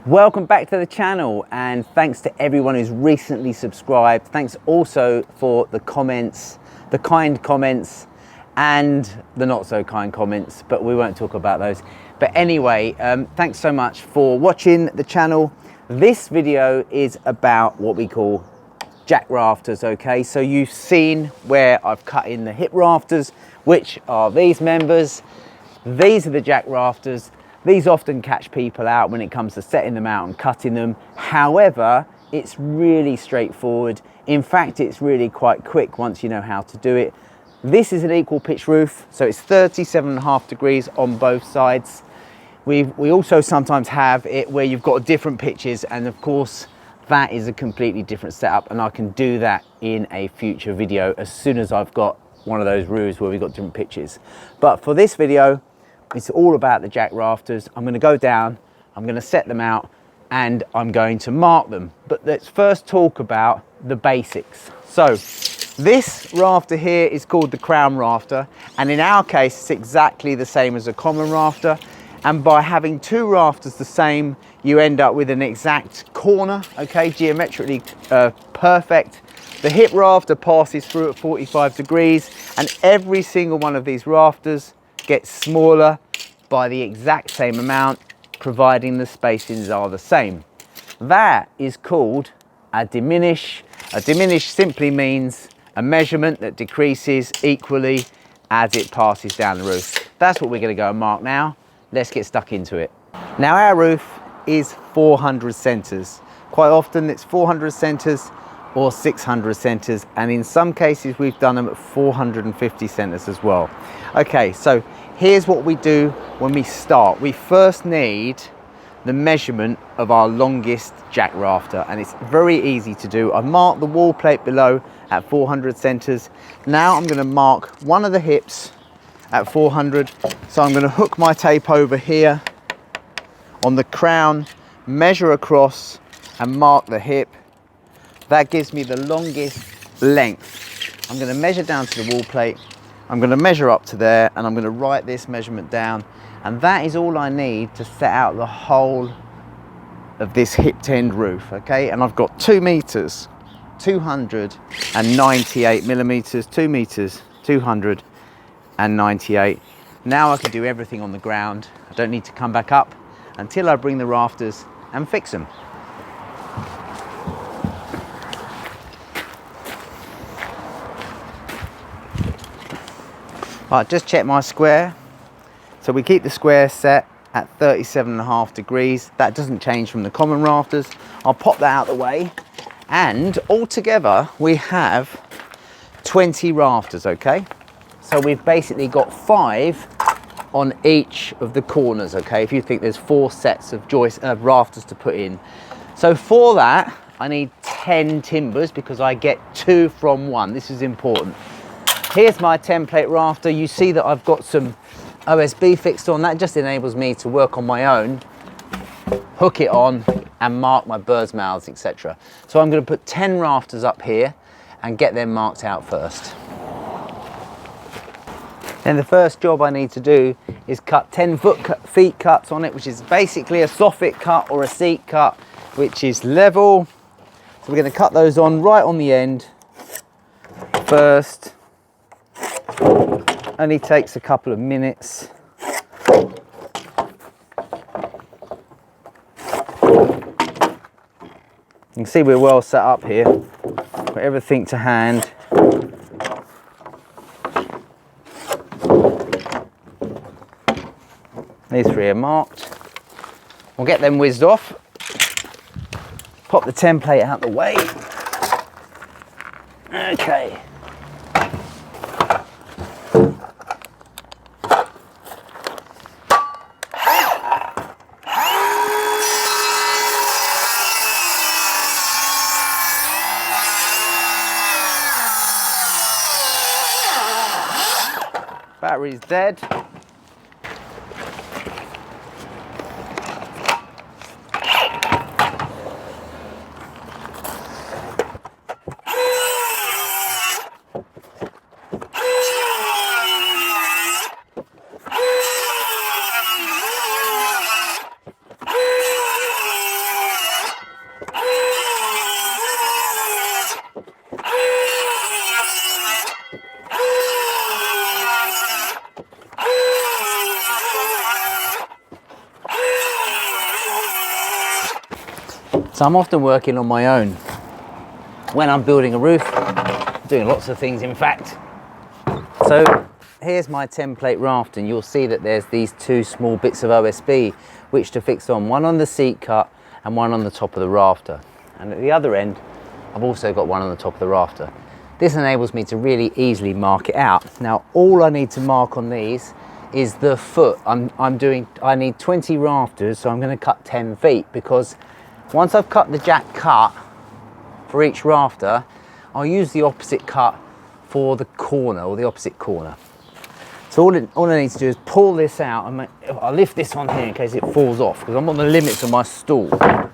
Welcome back to the channel, and thanks to everyone who's recently subscribed. Thanks also for the comments, the kind comments and the not so kind comments, but we won't talk about those. But anyway, thanks so much for watching the channel. This video is about what we call jack rafters, okay? So you've seen where I've cut in the hip rafters, which are these members. These are the jack rafters. These often catch people out when it comes to setting them out and cutting them. However, it's really straightforward. In fact, it's really quite quick once you know how to do it. This is an equal pitch roof, so it's 37.5 degrees on both sides. We also sometimes have it where you've got different pitches, and of course, that is a completely different setup, and I can do that in a future video as soon as I've got one of those roofs where we've got different pitches. But for this video, it's all about the jack rafters. I'm going to go down, I'm going to set them out, and I'm going to mark them. But let's first talk about the basics. So this rafter here is called the crown rafter, and in our case it's exactly the same as a common rafter. And by having two rafters the same, you end up with an exact corner, okay, geometrically perfect. The hip rafter passes through at 45 degrees, and every single one of these rafters gets smaller by the exact same amount, providing the spacings are the same. That is called a diminish. A diminish simply means a measurement that decreases equally as it passes down the roof. That's what we're going to go and mark now. Let's get stuck into it. Now our roof is 400 centers. Quite often it's 400 centers or 600 centers, and in some cases we've done them at 450 centers as well. Okay, so here's what we do when we start. We first need the measurement of our longest jack rafter, and it's very easy to do. I've marked the wall plate below at 400 centers. Now I'm going to mark one of the hips at 400. So I'm going to hook my tape over here on the crown, measure across and mark the hip. That gives me the longest length. I'm going to measure down to the wall plate. I'm going to measure up to there, and I'm going to write this measurement down, and that is all I need to set out the whole of this hip end roof, okay? And I've got 2 meters, 298 millimeters, 2 meters, 298. Now I can do everything on the ground. I don't need to come back up until I bring the rafters and fix them. Right, just check my square. So we keep the square set at 37.5 degrees. That doesn't change from the common rafters. I'll pop that out of the way. And altogether we have 20 rafters, okay? So we've basically got 5 on each of the corners, okay? If you think there's 4 sets of rafters to put in. So for that, I need 10 timbers because I get 2 from 1. This is important. Here's my template rafter. You see that I've got some OSB fixed on. That just enables me to work on my own, hook it on and mark my bird's mouths, etc. So I'm going to put 10 rafters up here and get them marked out first. Then the first job I need to do is cut 10 feet cuts on it, which is basically a soffit cut or a seat cut, which is level. So we're going to cut those on right on the end first. Only takes a couple of minutes. You can see we're well set up here. Got everything to hand. These 3 are marked. We'll get them whizzed off. Pop the template out the way. Okay. Battery's dead. So I'm often working on my own when I'm building a roof, doing lots of things in fact. So here's my template raft, and you'll see that there's these two small bits of OSB which to fix on, one on the seat cut and one on the top of the rafter. And at the other end, I've also got one on the top of the rafter. This enables me to really easily mark it out. Now, all I need to mark on these is the foot. I need 20 rafters, so I'm going to cut 10 feet, because once I've cut the jack cut for each rafter, I'll use the opposite cut for the corner, or the opposite corner. So all I need to do is pull this out, and I'll lift this on here in case it falls off, because I'm on the limits of my stool. And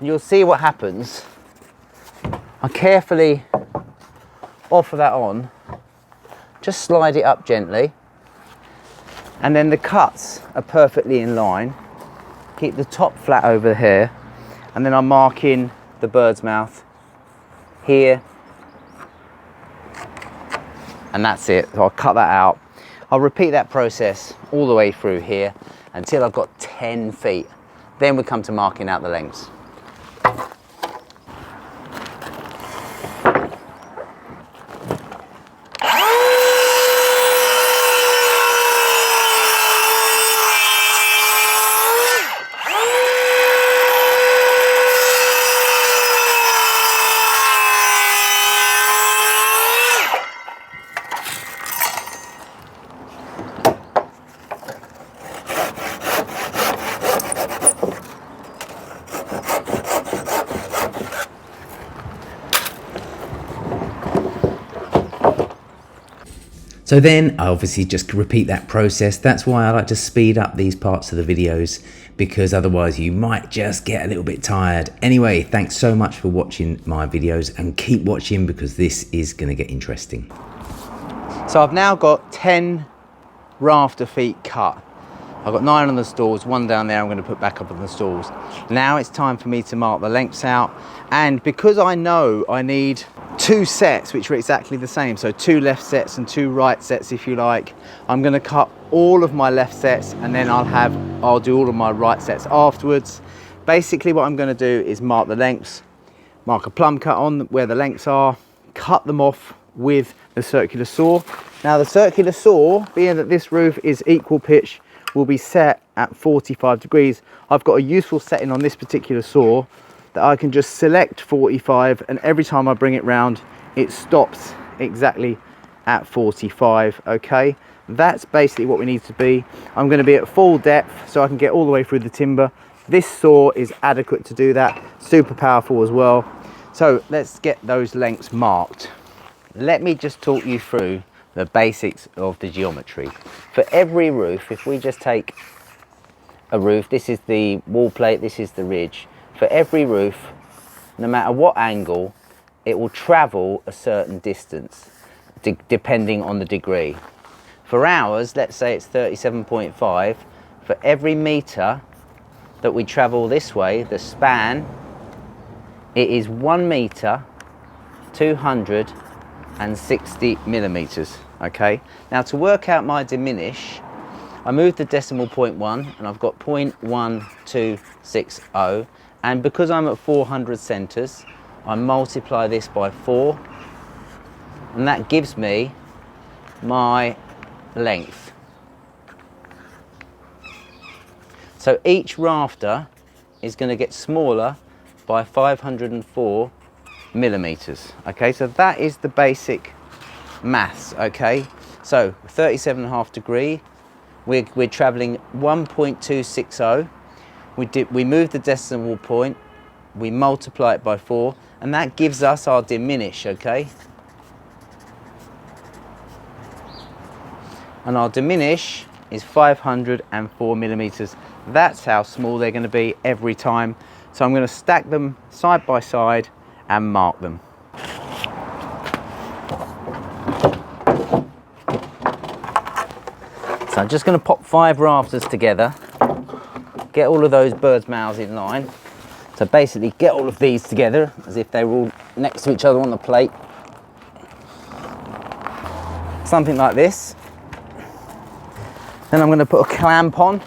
you'll see what happens. I carefully offer that on, just slide it up gently, and then the cuts are perfectly in line. Keep the top flat over here, and then I'm marking the bird's mouth here, and that's it. So I'll cut that out. I'll repeat that process all the way through here until I've got 10 feet. Then we come to marking out the lengths. So then I obviously just repeat that process. That's why I like to speed up these parts of the videos, because otherwise you might just get a little bit tired. Anyway, thanks so much for watching my videos, and keep watching because this is going to get interesting. So I've now got 10 rafter feet cut. I've got 9 on the stalls, 1 down there I'm going to put back up on the stalls. Now it's time for me to mark the lengths out, and because I know I need 2 sets which are exactly the same, so 2 left sets and 2 right sets if you like, I'm going to cut all of my left sets, and then I'll do all of my right sets afterwards. Basically what I'm going to do is mark the lengths, mark a plumb cut on where the lengths are, cut them off with the circular saw. Now the circular saw, being that this roof is equal pitch, will be set at 45 degrees. I've got a useful setting on this particular saw that I can just select 45, and every time I bring it round it stops exactly at 45. Okay, that's basically what we need to be. I'm going to be at full depth so I can get all the way through the timber. This saw is adequate to do that, super powerful as well. So let's get those lengths marked. Let me just talk you through the basics of the geometry. For every roof, if we just take a roof, this is the wall plate, this is the ridge. For every roof, no matter what angle, it will travel a certain distance depending on the degree. For ours, let's say it's 37.5, for every meter that we travel this way, the span, it is 1 meter 260 millimeters. Okay, now to work out my diminish, I move the decimal point 1 and I've got 0.1260, and because I'm at 400 centers, I multiply this by 4, and that gives me my length. So each rafter is going to get smaller by 504 millimeters. Okay, so that is the basic maths. Okay, so 37.5 degree, we're traveling 1.260. We move the decimal point, we multiply it by 4, and that gives us our diminish. Okay, and our diminish is 504 millimeters. That's how small they're going to be every time. So I'm going to stack them side by side and mark them. So I'm just going to pop 5 rafters together, get all of those birds' mouths in line. So basically get all of these together as if they were all next to each other on the plate. Something like this. Then I'm going to put a clamp on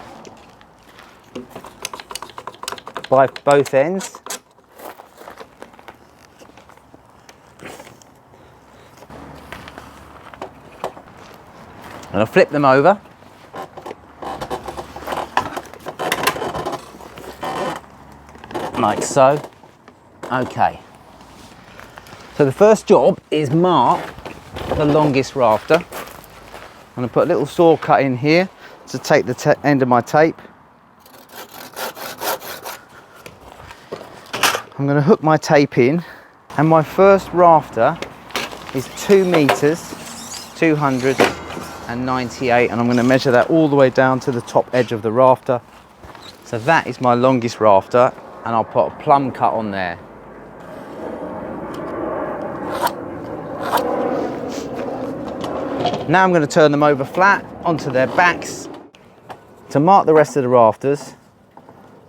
by both ends. And I'll flip them over. Like so. Okay. So the first job is mark the longest rafter. I'm going to put a little saw cut in here to take the end of my tape. I'm going to hook my tape in, and my first rafter is 2 meters, 298, and I'm going to measure that all the way down to the top edge of the rafter. So that is my longest rafter, and I'll put a plumb cut on there. Now I'm going to turn them over flat onto their backs. To mark the rest of the rafters,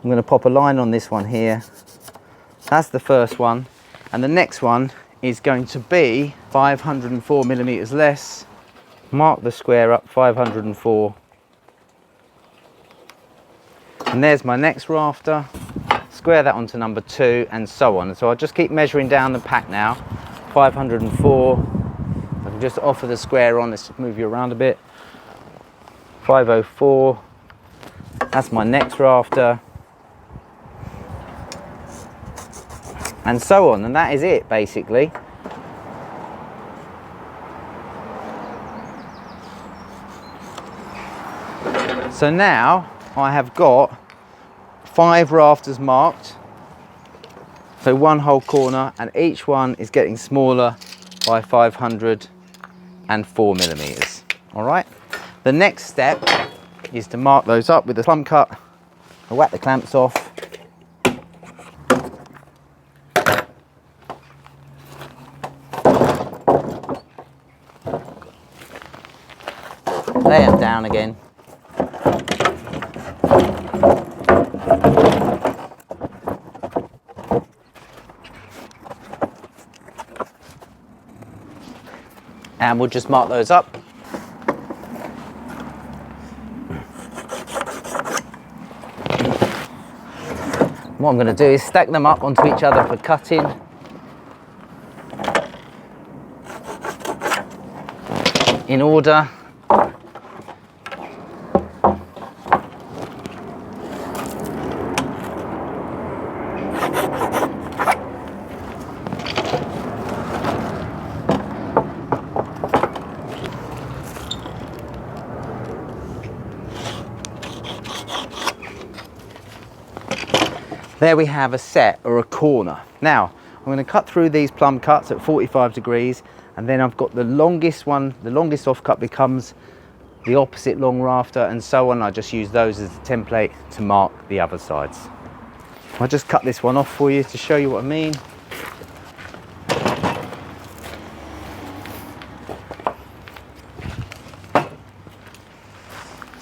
I'm going to pop a line on this one here. That's the first one, and the next one is going to be 504 millimeters less. Mark the square up 504, and there's my next rafter. Square that onto number 2, and so on. So I'll just keep measuring down the pack now. 504. I can just offer the square on. Let's just move you around a bit. 504. That's my next rafter. And so on, and that is it basically. So now I have got 5 rafters marked, so 1 whole corner, and each one is getting smaller by 504 millimeters. All right, the next step is to mark those up with a plumb cut. I'll whack the clamps off. Lay them down again. And we'll just mark those up. What I'm going to do is stack them up onto each other for cutting. In order. There we have a set, or a corner. Now I'm going to cut through these plumb cuts at 45 degrees, and then I've got the longest one. The longest offcut becomes the opposite long rafter, and so on. I just use those as a template to mark the other sides. I'll just cut this one off for you to show you what I mean. Let's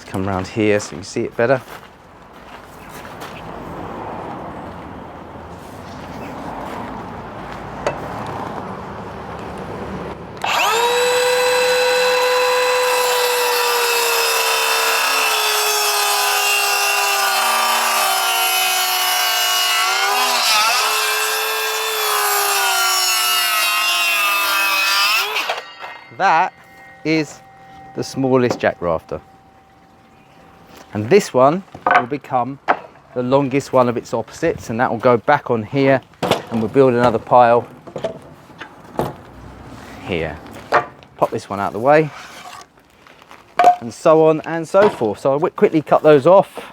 come around here so you can see it better. That is the smallest jack rafter, and this one will become the longest one of its opposites, and that will go back on here, and we'll build another pile here. Pop this one out of the way, and so on and so forth. So I'll quickly cut those off.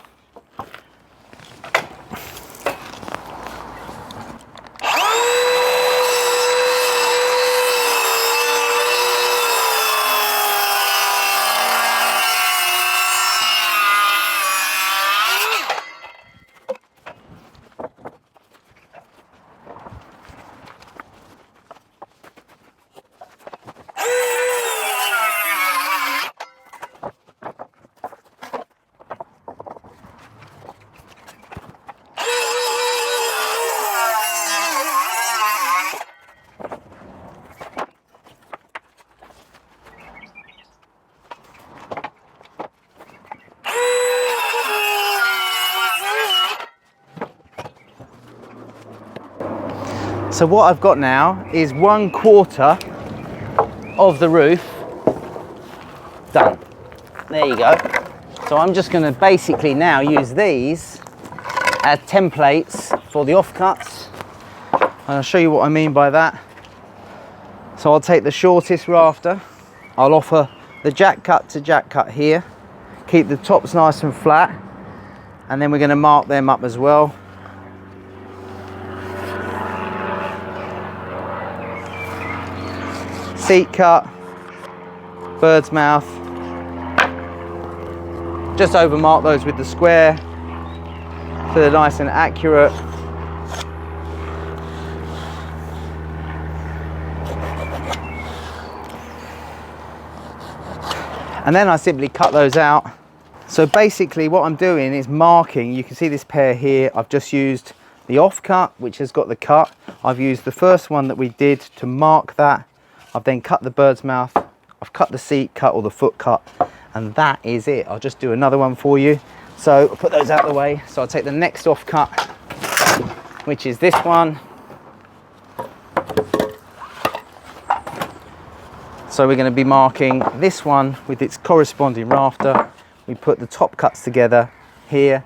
So what I've got now is 1/4 of the roof done. There you go. So I'm just going to basically now use these as templates for the offcuts. And I'll show you what I mean by that. So I'll take the shortest rafter, I'll offer the jack cut to jack cut here, keep the tops nice and flat, and then we're going to mark them up as well. Seat cut, bird's mouth, just over mark those with the square so they're nice and accurate. And then I simply cut those out. So basically what I'm doing is marking. You can see this pair here. I've just used the off cut, which has got the cut. I've used the first one that we did to mark that. I've then cut the bird's mouth. I've cut the seat cut or the foot cut, and that is it. I'll just do another one for you. So I'll put those out of the way. So I'll take the next off cut, which is this one. So we're going to be marking this one with its corresponding rafter. We put the top cuts together here,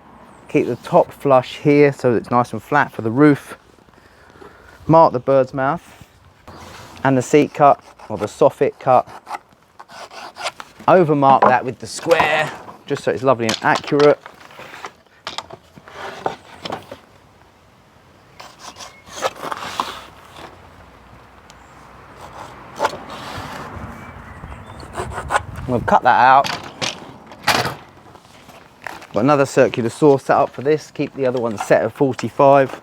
keep the top flush here so that it's nice and flat for the roof. Mark the bird's mouth and the seat cut or the soffit cut. Overmark that with the square just so it's lovely and accurate. We'll cut that out. Got another circular saw set up for this. Keep the other one set at 45.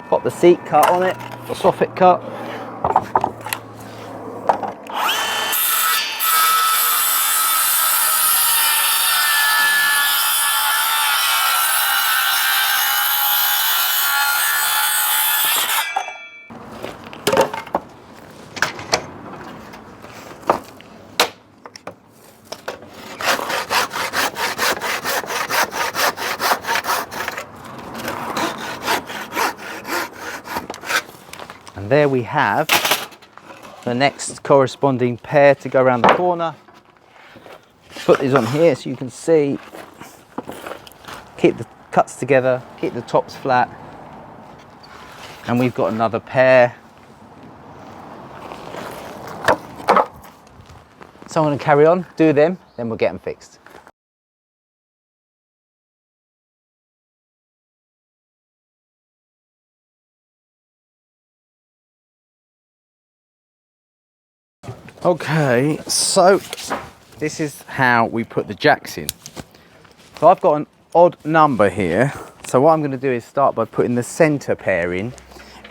Pop the seat cut on it, the soffit cut. And there we have the next corresponding pair to go around the corner. Put these on here so you can see. Keep the cuts together, keep the tops flat. And we've got another pair. So I'm going to carry on, do them, then we'll get them fixed. Okay, so this is how we put the jacks in. So I've got an odd number here. So what I'm going to do is start by putting the center pair in.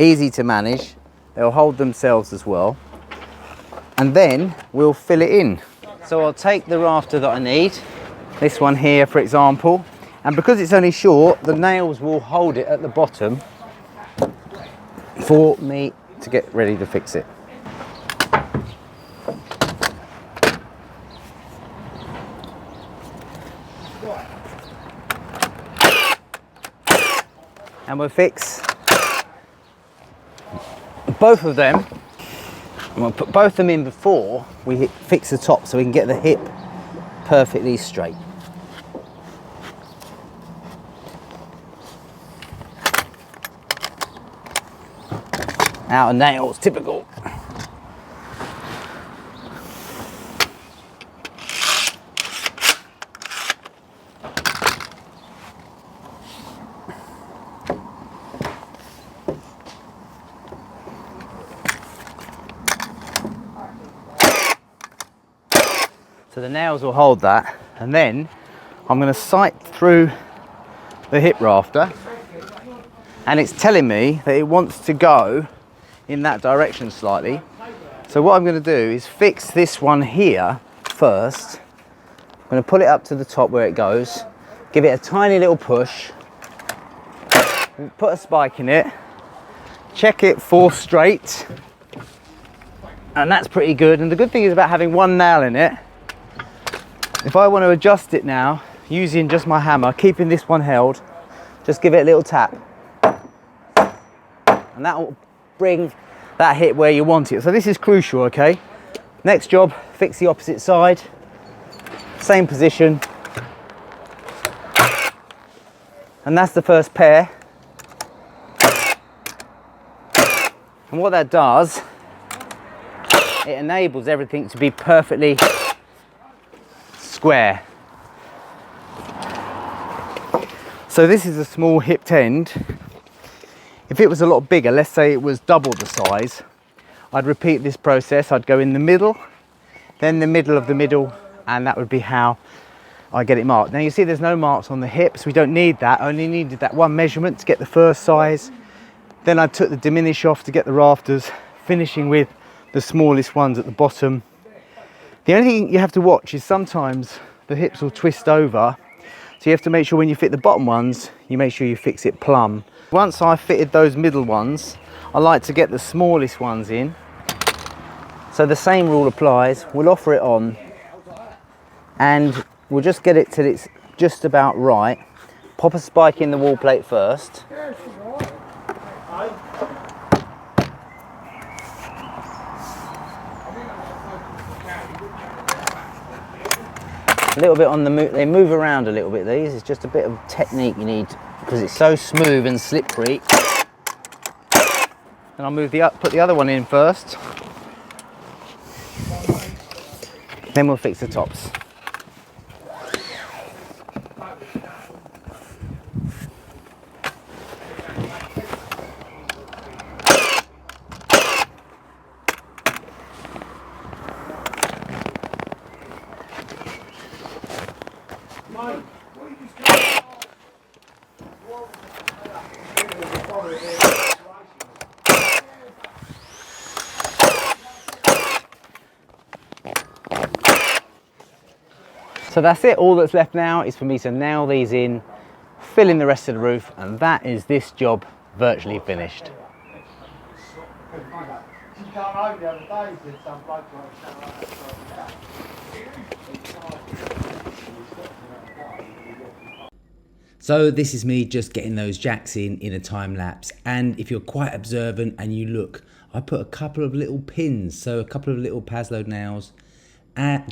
Easy to manage. They'll hold themselves as well. And then we'll fill it in. So I'll take the rafter that I need. This one here, for example. And because it's only short, the nails will hold it at the bottom for me to get ready to fix it. And we'll fix both of them. And we'll put both of them in before we fix the top so we can get the hip perfectly straight. Out of nails, typical. So the nails will hold that, and then I'm going to sight through the hip rafter, and it's telling me that it wants to go in that direction slightly. So what I'm going to do is fix this one here first. I'm going to pull it up to the top where it goes, give it a tiny little push, put a spike in it, check it for straight, And that's pretty good. And the good thing is about having one nail in it, if I want to adjust it now, using just my hammer, keeping this one held, just give it a little tap. And that will bring that hit where you want it. So this is crucial, okay? Next job, fix the opposite side. Same position. And that's the first pair. And what that does, it enables everything to be perfectly square. So this is a small hipped end. If it was a lot bigger, let's say it was double the size, I'd repeat this process. I'd go in the middle, then the middle of the middle, and that would be how I get it marked. Now you see there's no marks on the hips. We don't need that. I only needed that one measurement to get the first size. Then I took the diminish off to get the rafters, finishing with the smallest ones at the bottom. The only thing you have to watch is sometimes the hips will twist over. So you have to make sure when you fit the bottom ones, you make sure you fix it plumb. Once I've fitted those middle ones, I like to get the smallest ones in. So the same rule applies. We'll offer it on and we'll just get it till it's just about right. Pop a spike in the wall plate first. A little bit on the move, they move around a little bit, these. It's just a bit of technique you need because it's so smooth and slippery. And I'll put the other one in first. Then we'll fix the tops. So that's it. All that's left now is for me to nail these in, fill in the rest of the roof, and that is this job virtually finished. So this is me just getting those jacks in a time lapse, and if you're quite observant and you look, I put a couple of little pins, so a couple of little Paslow nails,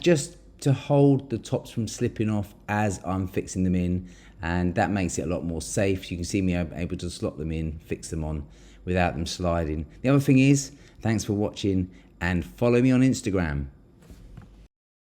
just to hold the tops from slipping off as I'm fixing them in, and that makes it a lot more safe. You can see me able to slot them in, fix them on without them sliding. The other thing is, thanks for watching and follow me on Instagram.